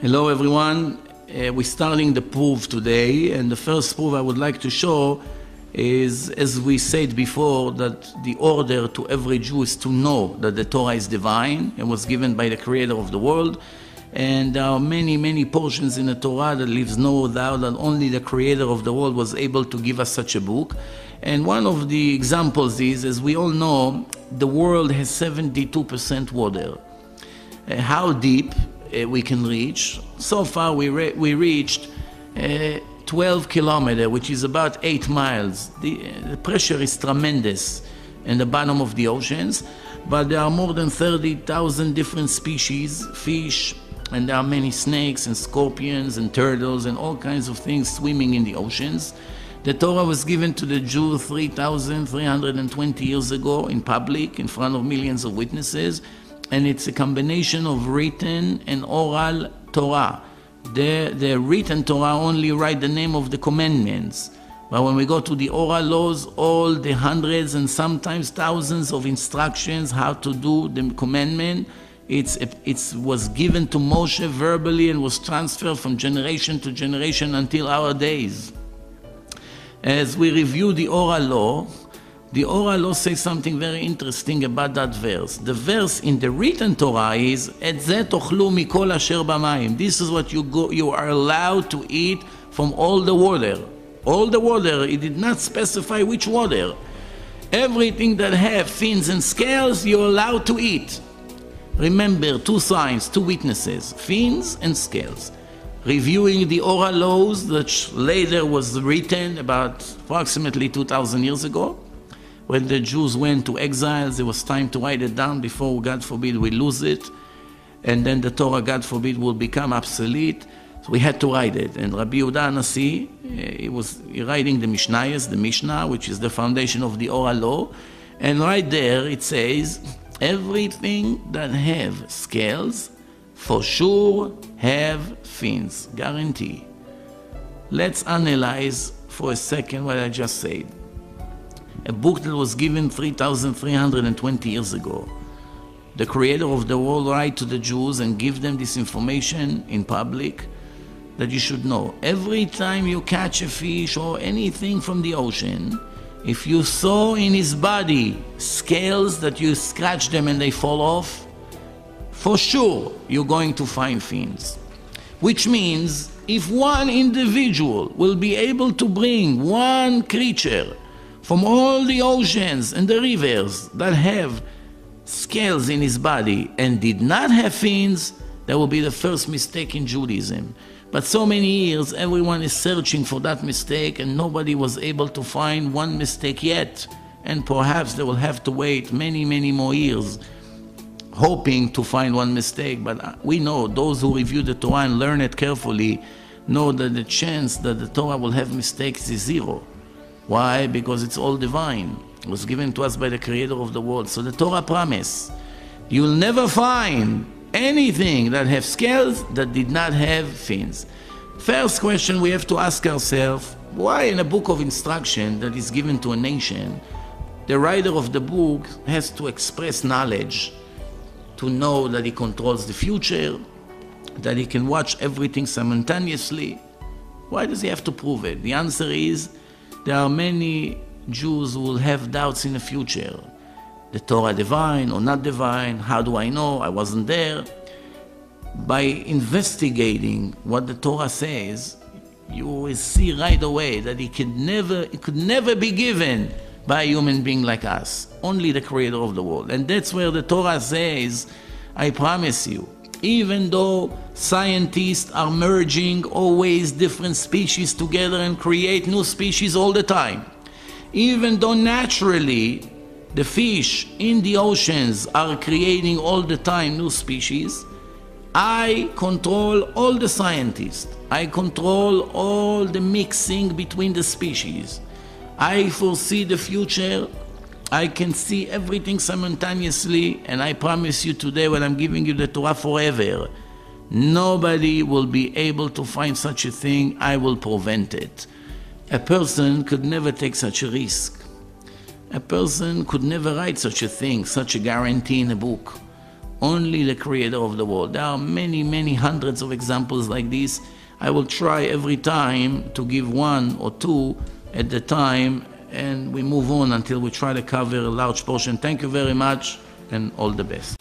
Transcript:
Hello everyone, we're starting the proof today, and the first proof I would like to show is, as we said before, that the order to every Jew is to know that the Torah is divine and was given by the Creator of the world, and there are many portions in the Torah that leaves no doubt that only the Creator of the world was able to give us such a book. And one of the examples is, as we all know, the world has 72% water. How deep we can reach? So far we reached 12 kilometers, which is about 8 miles. The pressure is tremendous in the bottom of the oceans, but there are more than 30,000 different species, fish, and there are many snakes and scorpions and turtles and all kinds of things swimming in the oceans. The Torah was given to the Jew 3,320 years ago in public, in front of millions of witnesses, and it's a combination of written and oral Torah. The written Torah only write the name of the commandments, but when we go to the oral laws, all the hundreds and sometimes thousands of instructions how to do the commandment, it was given to Moshe verbally and was transferred from generation to generation until our days. As we review the oral law says something very interesting about that verse. The verse in the written Torah is, "Et ze tochlu mikol asher b'mayim." This is what you are allowed to eat from all the water. All the water, it did not specify which water. Everything that have fins and scales, you're allowed to eat. Remember, two signs, two witnesses, fins and scales. Reviewing the oral laws that later was written about approximately 2,000 years ago. When the Jews went to exile, there was time to write it down before, God forbid, we lose it. And then the Torah, God forbid, will become obsolete. So we had to write it. And Rabbi Yehuda Nasi, he was writing the Mishnayos, the Mishnah, which is the foundation of the oral law. And right there it says, everything that have scales, for sure have fins, guarantee. Let's analyze for a second what I just said. A book that was given 3,320 years ago. The Creator of the world write to the Jews and give them this information in public that you should know. Every time you catch a fish or anything from the ocean, if you saw in his body scales that you scratch them and they fall off, for sure you're going to find fins. Which means if one individual will be able to bring one creature from all the oceans and the rivers that have scales in his body and did not have fins, that will be the first mistake in Judaism. But so many years, everyone is searching for that mistake and nobody was able to find one mistake yet. And perhaps they will have to wait many more years hoping to find one mistake. But we know, those who review the Torah and learn it carefully, know that the chance that the Torah will have mistakes is zero. Why? Because it's all divine. It was given to us by the Creator of the world. So the Torah promise, you'll never find anything that have scales that did not have fins. First question we have to ask ourselves, why in a book of instruction that is given to a nation, the writer of the book has to express knowledge, to know that he controls the future, that he can watch everything simultaneously? Why does he have to prove it? The answer is, there are many Jews who will have doubts in the future. The Torah divine or not divine? How do I know? I wasn't there. By investigating what the Torah says, you will see right away that it could never be given by a human being like us. Only the Creator of the world. And that's where the Torah says, I promise you, even though scientists are merging always different species together and create new species all the time, even though naturally the fish in the oceans are creating all the time new species, I control all the scientists. I control all the mixing between the species. I foresee the future. I can see everything simultaneously, and I promise you today when I'm giving you the Torah forever, nobody will be able to find such a thing. I will prevent it. A person could never take such a risk. A person could never write such a thing, such a guarantee in a book. only the creator of the world. There are many, many hundreds of examples like this. I will try every time to give one or two at the time, and we move on until we try to cover a large portion. Thank you very much, and all the best.